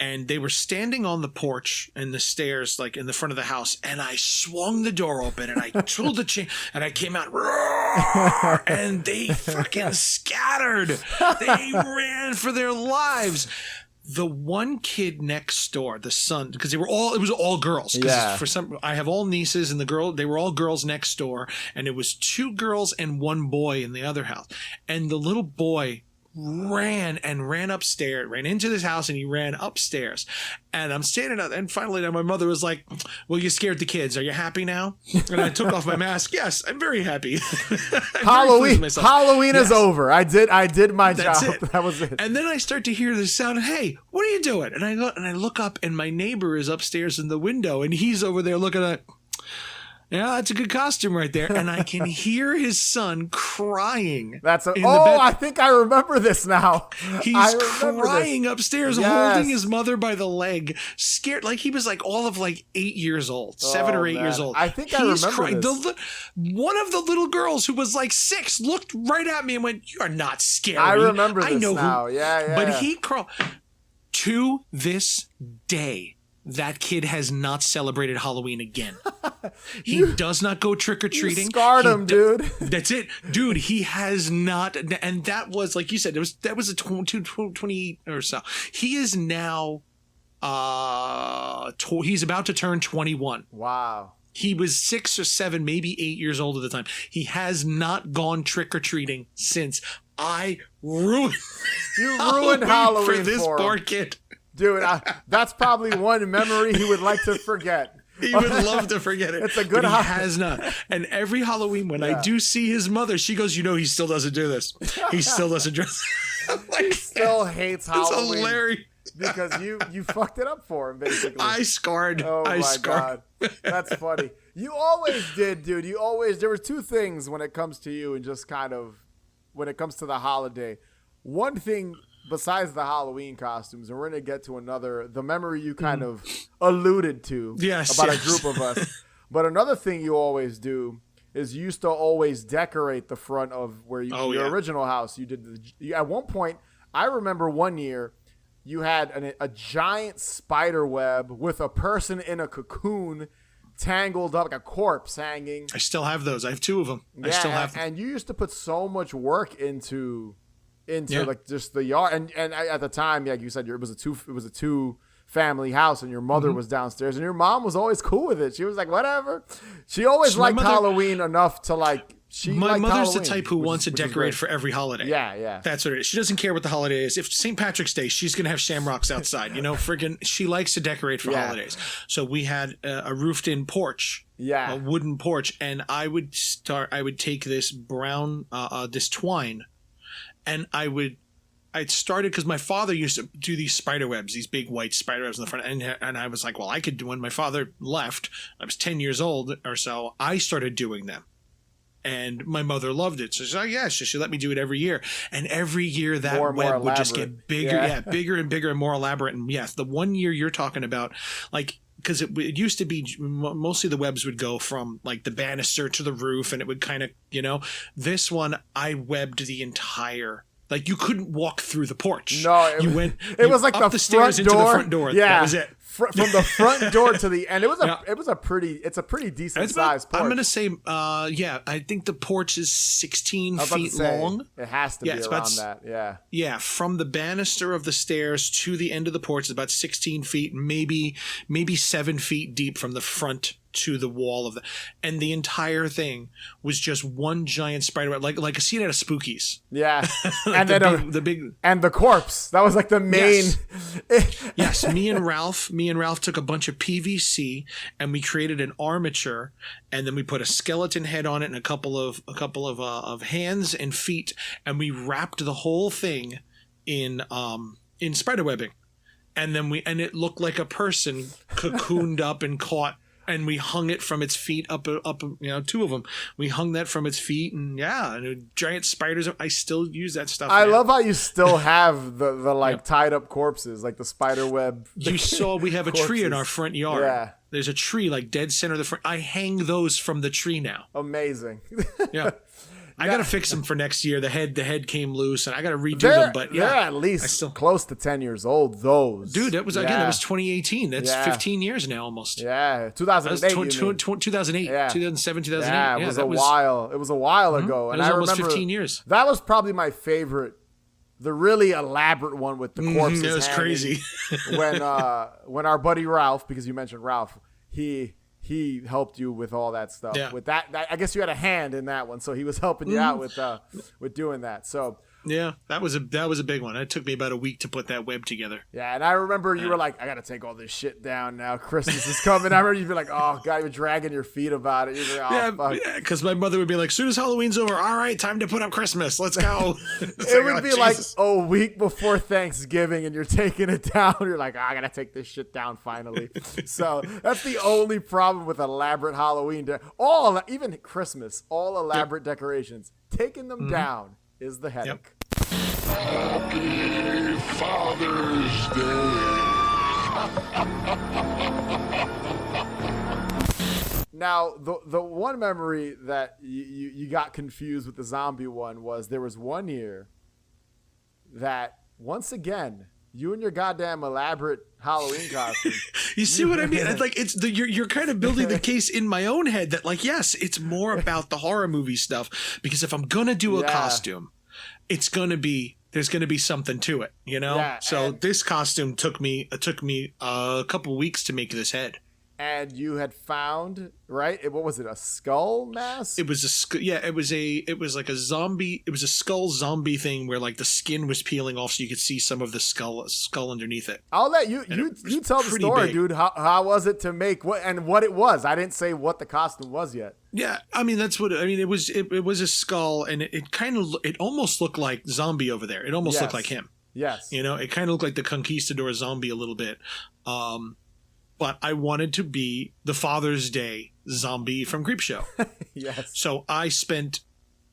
And they were standing on the porch and the stairs, like in the front of the house. And I swung the door open and I pulled the chain and I came out, roar, and they fucking scattered. They ran for their lives. The one kid next door, the son, because it was all girls. For I have all nieces and they were all girls next door. And it was 2 girls and 1 boy in the other house. And the little boy ran into this house and he ran upstairs, and I'm standing up, and finally my mother was like, well, you scared the kids, are you happy now? And I took off my mask. Yes, I'm very happy. Halloween is over. I did my job. That was it. And then I start to hear this sound, hey, what are you doing? And I look up and my neighbor is upstairs in the window and he's over there looking at, yeah, that's a good costume right there. And I can hear his son crying. I think I remember this now. He's crying upstairs, holding his mother by the leg, scared. Like he was like all of like 8 years old, 7 or 8 years old. I think I remember this. One of the little girls who was like 6 looked right at me and went, "You are not scary." I remember this now. Yeah. But he crawled. To this day, that kid has not celebrated Halloween again. He does not go trick-or-treating. You scarred him, dude. That's it. Dude, he has not. And that was, like you said, that was a 20 or so. He is now, he's about to turn 21. Wow. He was 6 or 7, maybe 8 years old at the time. He has not gone trick-or-treating since. I ruined Halloween for this poor kid. Dude, that's probably one memory he would like to forget. He would love to forget it. It's a good He has not. And every Halloween when I do see his mother, she goes, he still doesn't do this. He still doesn't dress. Like, he still hates Halloween. It's hilarious. Because you fucked it up for him, basically. I scarred. Oh, my God. That's funny. You always did, dude. There were 2 things when it comes to you and just kind of when it comes to the holiday. One thing besides the Halloween costumes, and we're gonna get to the memory you kind of alluded to about a group of us. But another thing you always do is you used to always decorate the front of where your original house. You did at one point. I remember one year you had a giant spider web with a person in a cocoon tangled up, like a corpse hanging. I still have those. I have 2 of them. Yeah, I still have them. And you used to put so much work into like just the yard. And at the time, like you said, it was a two family house, and your mother was downstairs, and your mom was always cool with it. She was like, whatever. She always liked Halloween enough to like. My mother's Halloween, the type who wants to decorate for every holiday. Yeah. That's what it is. She doesn't care what the holiday is. If St. Patrick's Day, she's going to have shamrocks outside. She likes to decorate for holidays. So we had a roofed-in porch, a wooden porch, and I would take this brown, this twine, and I'd started because my father used to do these spider webs, these big white spider webs in the front. And I was like, well, I could do. When my father left, I was 10 years old or so, I started doing them. And my mother loved it. So she's like, yeah, she let me do it every year. And every year that web would just get bigger, bigger and bigger and more elaborate. And yes, the one year you're talking about, like, because it used to be mostly the webs would go from like the banister to the roof, and it would kind of, this one I webbed the entire. Like you couldn't walk through the porch. No, it was like up the stairs into the front door. Yeah, that was it. From the front door to the end. It's a pretty decent sized porch. I'm gonna say, I think the porch is 16 feet long. It has to be around that. Yeah. Yeah, from the banister of the stairs to the end of the porch is about 16 feet, maybe 7 feet deep from the front to the wall of and the entire thing was just one giant spider web, like a scene out of Spookies. Yeah, like and then the big and the corpse. That was like the main. Yes, me and Ralph took a bunch of PVC and we created an armature, and then we put a skeleton head on it and a couple of hands and feet, and we wrapped the whole thing in spider webbing, and then it looked like a person cocooned up and caught. And we hung it from its feet up, 2 of them. We hung that from its feet, and giant spiders. I still use that stuff. I love how you still have the tied up corpses, like the spider web. You saw we have a tree in our front yard. Yeah. There's a tree like dead center of the front. I hang those from the tree now. Amazing. Yeah. I got to fix them for next year. The head came loose, and I got to redo them. But they're at least close to 10 years old. Those, dude, that was 2018. That's 15 years now, almost. Yeah, 2008. 2008, yeah. 2007, 2008. Yeah, it was a while. It was a while ago, and I remember almost 15 years. That was probably my favorite. The really elaborate one with the corpses. It was crazy. when our buddy Ralph, because you mentioned Ralph, he helped you with all that stuff. Yeah. With that, I guess you had a hand in that one, so he was helping you out with doing that. So yeah, that was a big one. It took me about a week to put that web together. Yeah, and I remember you were like, I got to take all this shit down now. Christmas is coming. I remember you'd be like, oh, God, you're dragging your feet about it. You're like, oh, fuck. Yeah, because my mother would be like, soon as Halloween's over, all right, time to put up Christmas. Let's go. It would be like a week before Thanksgiving, and you're taking it down. You're like, I got to take this shit down finally. So that's the only problem with elaborate Halloween. Even Christmas, all elaborate decorations. Taking them down is the headache. Yep. Happy Father's Day. Now, the one memory that you got confused with the zombie one was there was one year that, once again, you and your goddamn elaborate Halloween costume. You see what I mean? Like you're kind of building the case in my own head that, like, yes, it's more about the horror movie stuff, because if I'm gonna do a costume, there's gonna be something to it, Yeah, so this costume took me a couple weeks to make this head. And you had found, right? What was it? A skull mask? It was like a zombie. It was a skull zombie thing where like the skin was peeling off, so you could see some of the skull underneath it. I'll let you tell the story, big. Dude. How was it to make what it was? I didn't say what the costume was yet. Yeah, I mean that's what it was. It was a skull, and it almost looked like zombie over there. It almost looked like him. Yes. It kind of looked like the Conquistador zombie a little bit. But I wanted to be the Father's Day zombie from Creepshow. Yes. So I spent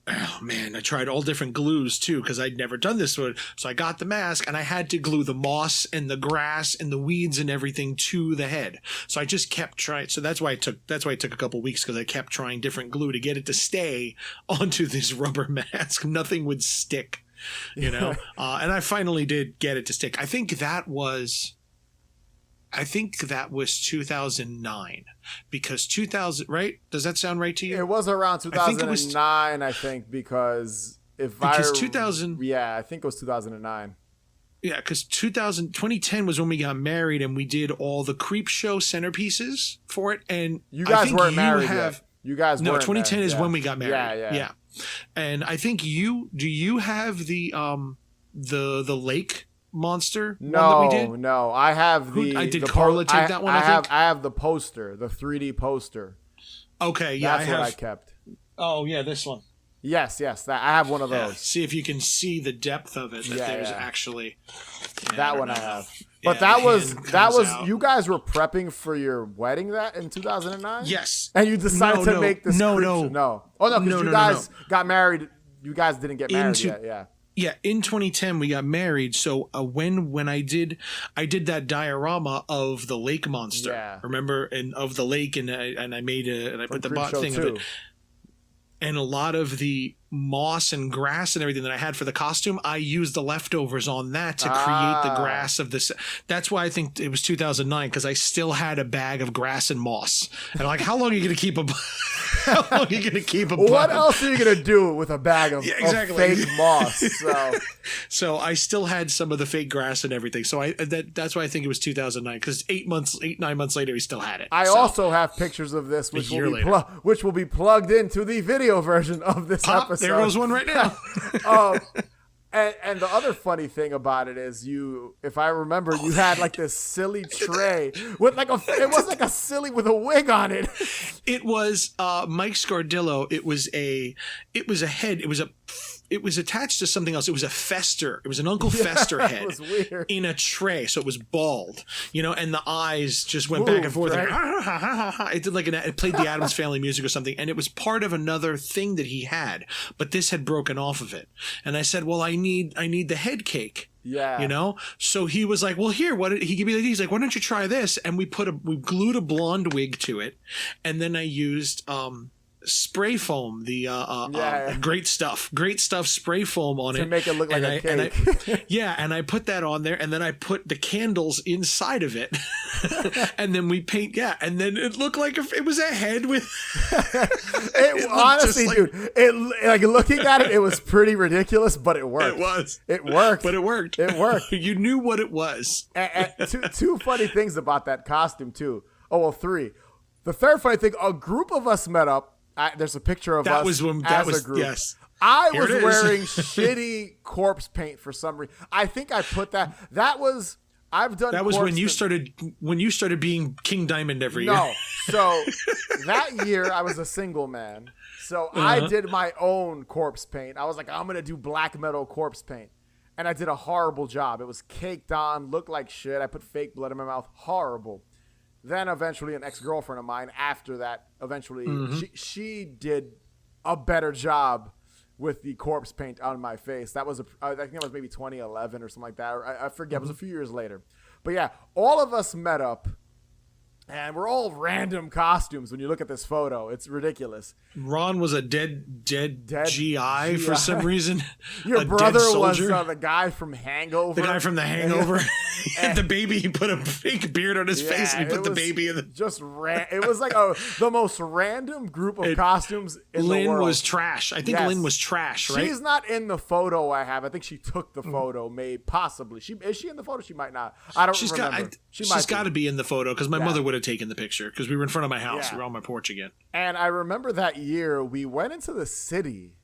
oh man, I tried all different glues too because I'd never done this one. So I got the mask and I had to glue the moss and the grass and the weeds and everything to the head. So I just kept trying. So that's why it took a couple weeks, because I kept trying different glue to get it to stay onto this rubber mask. Nothing would stick, you know. And I finally did get it to stick. I think that was 2009, because 2000, right? Does that sound right to you? It was around 2009, I think, because 2000. Yeah, I think it was 2009. Yeah, because 2010 was when we got married and we did all the creep show centerpieces for it. And you guys weren't married yet. You guys no, weren't 2010 married. is when we got married. Yeah. And I think do you have the lake monster one that we did? No, I have Carla take that one? I have the poster, the 3D poster. Okay, yeah, that's what I kept. Oh yeah, this one. Yes, I have one of those. Yeah, see if you can see the depth of it. There's actually that one I have. But that was you guys were prepping for your wedding that in 2009. Yes, and you decided to make this. No. Oh no, because you guys got married. You guys didn't get married yet. Yeah. Yeah, in 2010 we got married. So when I did that diorama of the lake monster, remember, and of the lake, and I made and I put the thing of it, and a lot of the moss and grass and everything that I had for the costume, I used the leftovers on that to create the grass of this. That's why I think it was 2009, because I still had a bag of grass and moss. And I'm like, how long are you going to keep a? How long are you going to keep a? What else are you going to do with a bag of fake moss? So I still had some of the fake grass and everything. So that's why I think it was 2009, because 9 months later we still had it. I also have pictures of this, which will be plugged into the video version of this episode. There goes one right now. And the other funny thing about it is if I remember, you had like this silly tray with it was like a silly with a wig on it. It was Mike Scardillo. It was a head. It was attached to something else. It was a Fester. It was an Uncle Fester head. It was weird. In a tray. So it was bald, and the eyes just went back and forth. Right? It did it played the Addams Family music or something. And it was part of another thing that he had, but this had broken off of it. And I said, well, I need the head cake. Yeah. So he was like, well, here, he gave me the idea. He's like, why don't you try this? And we glued a blonde wig to it. And then I used, spray foam, the great stuff spray foam on it to make it look like a cake. And I put that on there, and then I put the candles inside of it, and then we paint. And then it looked like it was a head with. Honestly, dude, looking at it, it was pretty ridiculous, but it worked. It worked, but it worked. It worked. You knew what it was. And two funny things about that costume too. Oh well, three. The third funny thing: a group of us met up. There's a picture of us as a group. Yes. I was wearing shitty corpse paint for some reason. I think I put that. That was when you started being King Diamond every year. No. So that year I was a single man. So I did my own corpse paint. I was like, I'm gonna do black metal corpse paint, and I did a horrible job. It was caked on, looked like shit. I put fake blood in my mouth. Horrible. Then eventually an ex-girlfriend of mine, after that, she did a better job with the corpse paint on my face. That was I think it was maybe 2011 or something like that. I forget. It was a few years later. But yeah, all of us met up, and we're all random costumes when you look at this photo. It's ridiculous. Ron was a dead GI for some reason. Your brother was the guy from Hangover. The guy from The Hangover. And the baby, he put a fake beard on his face, and he put the baby in the... It was like the most random group of costumes in the world. Lynn was trash. I think Lynn was trash, right? She's not in the photo I have. I think she took the photo, possibly. Is she in the photo? She might not. I don't remember. She's got to be in the photo, because my mother would have taken the picture, because we were in front of my house. We were on my porch again. And I remember that year we went into the city,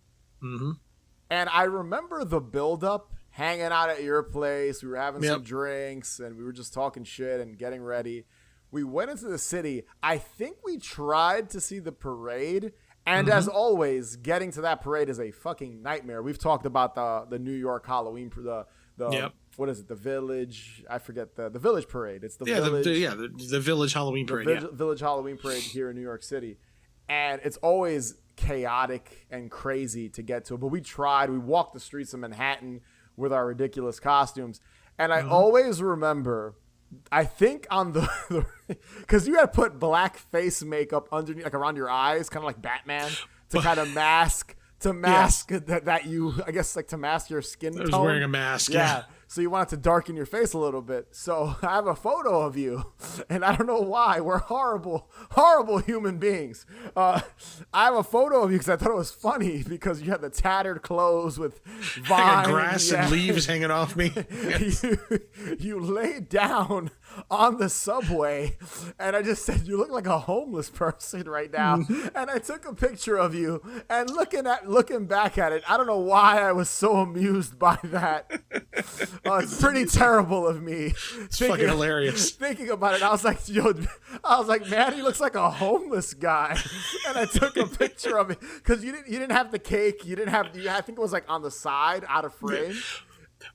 and I remember the buildup, hanging out at your place. We were having some drinks, and we were just talking shit and getting ready. We went into the city. I think we tried to see the parade, and as always, getting to that parade is a fucking nightmare. We've talked about the New York Halloween, what is it? The Village? I forget the Village Parade. It's the Village. The Village Halloween Parade. Village Halloween Parade here in New York City. And it's always chaotic and crazy to get to it. But we tried. We walked the streets of Manhattan with our ridiculous costumes. And I always remember, I think on the because you had to put black face makeup underneath, like around your eyes, kind of like Batman, to kind of mask that you, I guess, like to mask your skin tone. I was wearing a mask. Yeah. So you wanted to darken your face a little bit. So I have a photo of you, and I don't know why. We're horrible, horrible human beings. I have a photo of you because I thought it was funny because you had the tattered clothes with vines. Grass and leaves hanging off me. You laid down on the subway, and I just said, you look like a homeless person right now. And I took a picture of you, and looking back at it, I don't know why I was so amused by that. It's pretty terrible of me. It's fucking hilarious. Thinking about it, I was like, man, he looks like a homeless guy. And I took a picture of it because you didn't have the cake. I think it was like on the side, out of frame.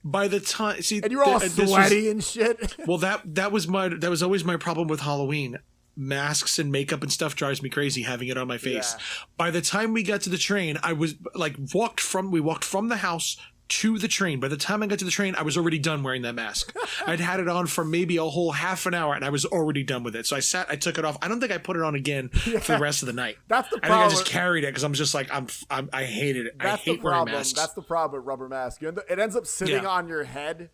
By the time, and you were all sweaty and shit. Well, that was always my problem with Halloween. Masks and makeup and stuff drives me crazy having it on my face. Yeah. By the time we got to the train, I was like we walked from the house to the train. By the time I got to the train, I was already done wearing that mask. I'd had it on for maybe a whole half an hour, and I was already done with it. So I took it off. I don't think I put it on again for the rest of the night. That's the problem. I think I just carried it because I'm just like, I hated it. I hate wearing masks. That's the problem with rubber masks. It ends up sitting on your head.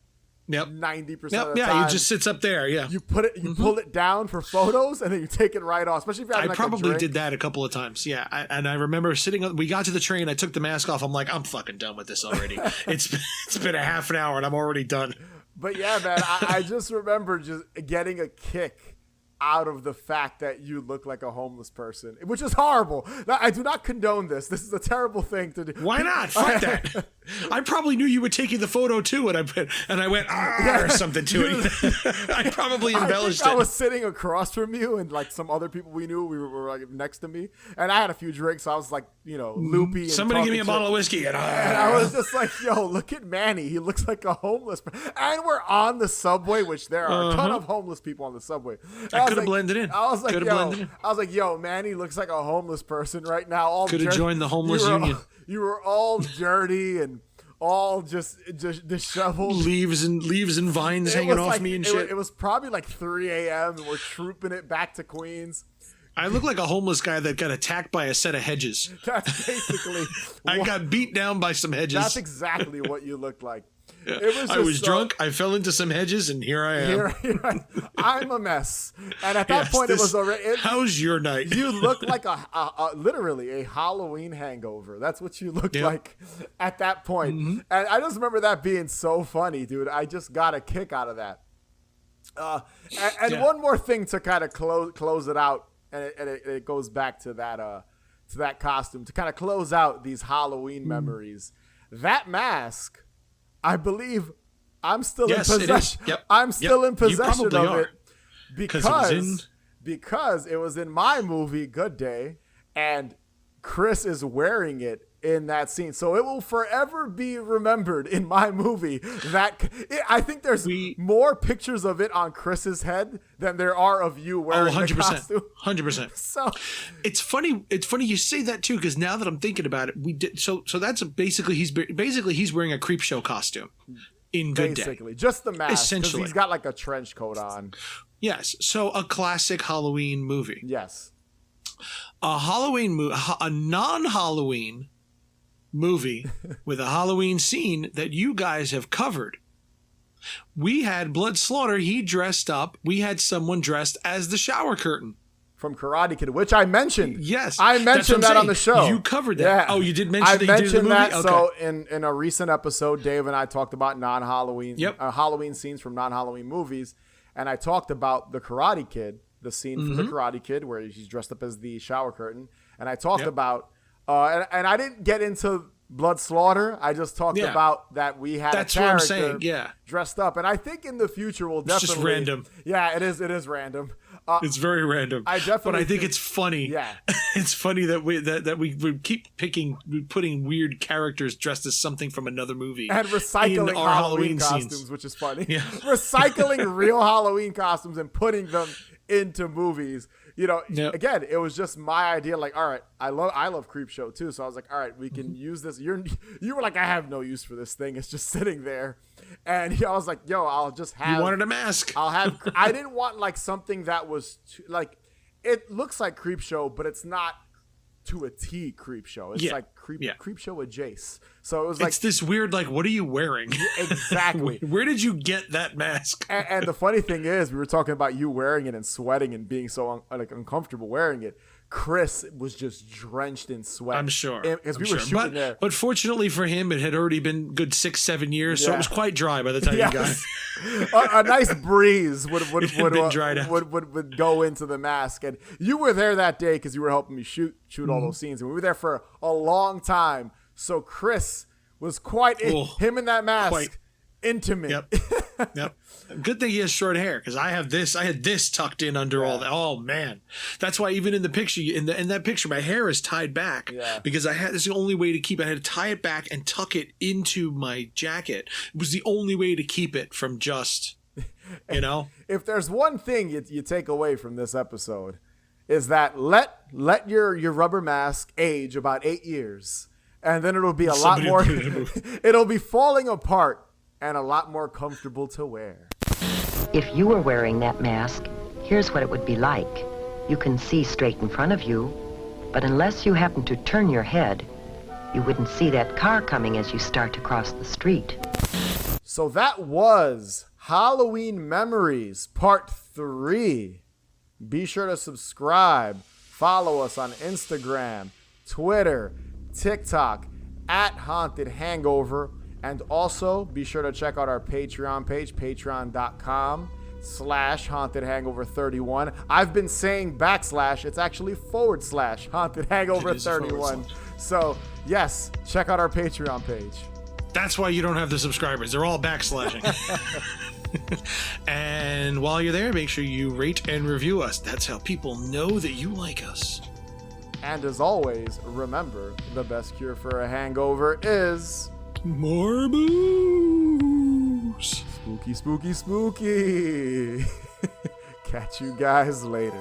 Yep. 90% of the time. Yeah, it just sits up there. Yeah. You pull it down for photos, and then you take it right off. Especially if you're having I probably did that a couple of times. Yeah, and I remember we got to the train. I took the mask off. I'm like, I'm fucking done with this already. It's been a half an hour, and I'm already done. But yeah, man, I just remember just getting a kick out of the fact that you look like a homeless person, which is horrible. I do not condone this. This is a terrible thing to do. Why not? Fuck that. I probably knew you were taking the photo too, and I went or something to it. I probably embellished it. I was sitting across from you, and like some other people we knew were like next to me, and I had a few drinks. So I was like, loopy. And somebody give me a bottle of whiskey, and I was just like, yo, look at Manny. He looks like a homeless person. And we're on the subway, which there are a ton of homeless people on the subway. I could have blended in. I was like, yo, Manny looks like a homeless person right now. Could have joined the homeless union. You were all dirty and all just disheveled. Leaves and vines hanging off me and shit. It was probably like 3 a.m. and we're trooping it back to Queens. I look like a homeless guy that got attacked by a set of hedges. That's basically I got beat down by some hedges. That's exactly what you looked like. Yeah. I was drunk. I fell into some hedges, and here I am. I'm a mess. And at that point, it was already. How's your night? You look like literally a Halloween hangover. That's what you looked like at that point. Mm-hmm. And I just remember that being so funny, dude. I just got a kick out of that. One more thing to kind of close it out, and it goes back to that costume to kind of close out these Halloween memories. That mask. I believe I'm still in possession. Yep. I'm still in possession of it because it was in my movie Good Day, and Chris is wearing it in that scene, so it will forever be remembered in my movie. I think there's more pictures of it on Chris's head than there are of you wearing the costume. 100%. So it's funny. It's funny you say that too, because now that I'm thinking about it, we did. So that's basically he's wearing a creep show costume in Good Day. Basically, just the mask. Essentially, he's got like a trench coat on. Yes. So a classic Halloween movie. Yes. A Halloween movie, a non-Halloween movie with a Halloween scene that you guys have covered. We had Blood Slaughter. He dressed up. We had someone dressed as the shower curtain from Karate Kid, which I mentioned. Yes, I mentioned that on the show. You covered that. Yeah. Oh, you did mention that. I mentioned that. Okay. So in a recent episode, Dave and I talked about non-Halloween, Halloween scenes from non-Halloween movies, and I talked about the Karate Kid, the scene from the Karate Kid where he's dressed up as the shower curtain, and I talked about. And I didn't get into Blood Slaughter. I just talked about that we had a character dressed up. And I think in the future we'll definitely... It's just random. Yeah, it is random. It's very random. But I think it's funny. Yeah. It's funny that we keep putting weird characters dressed as something from another movie. And recycling Halloween costumes, scenes. Which is funny. Yeah. Recycling real Halloween costumes and putting them into movies. You know, Yep. again, it was just my idea. Like, all right, I love Creepshow too. So I was like, all right, we can use this. You were like, I have no use for this thing. It's just sitting there. And I was like, yo, I'll just have. You wanted a mask. I didn't want like something that was like, it looks like Creepshow, but it's not to a T Creepshow. It's like Creepshow adjacent. So it was like, it's this weird, like, what are you wearing? Exactly. Where did you get that mask? And the funny thing is, we were talking about you wearing it and sweating and being so uncomfortable wearing it. Chris was just drenched in sweat. I'm sure. Because we were shooting there. But fortunately for him, it had already been good 6-7 years, so it was quite dry by the time you got it. a nice breeze would been dried out. would go into the mask. And you were there that day because you were helping me shoot all those scenes. And we were there for a long time. So Chris was him in that mask, intimate. Yep. Good thing he has short hair, because I had this tucked in under all that. Oh man, that's why even in the picture, in that picture, my hair is tied back because this is the only way to keep it. I had to tie it back and tuck it into my jacket. It was the only way to keep it from just, If there's one thing you take away from this episode, is that let your rubber mask age about 8 years, and then it'll be a lot more. It'll be falling apart and a lot more comfortable to wear. If you were wearing that mask, here's what it would be like. You can see straight in front of you, but unless you happen to turn your head, you wouldn't see that car coming as you start to cross the street. So that was Halloween Memories Part 3. Be sure to subscribe. Follow us on Instagram, Twitter, TikTok, @Haunted Hangover. And also, be sure to check out our Patreon page, patreon.com/Haunted Hangover 31. I've been saying /, it's actually / Haunted Hangover 31. So, yes, check out our Patreon page. That's why you don't have the subscribers. They're all backslashing. And while you're there, make sure you rate and review us. That's how people know that you like us. And as always, remember, the best cure for a hangover is... more booze. Spooky, spooky, spooky. Catch you guys later.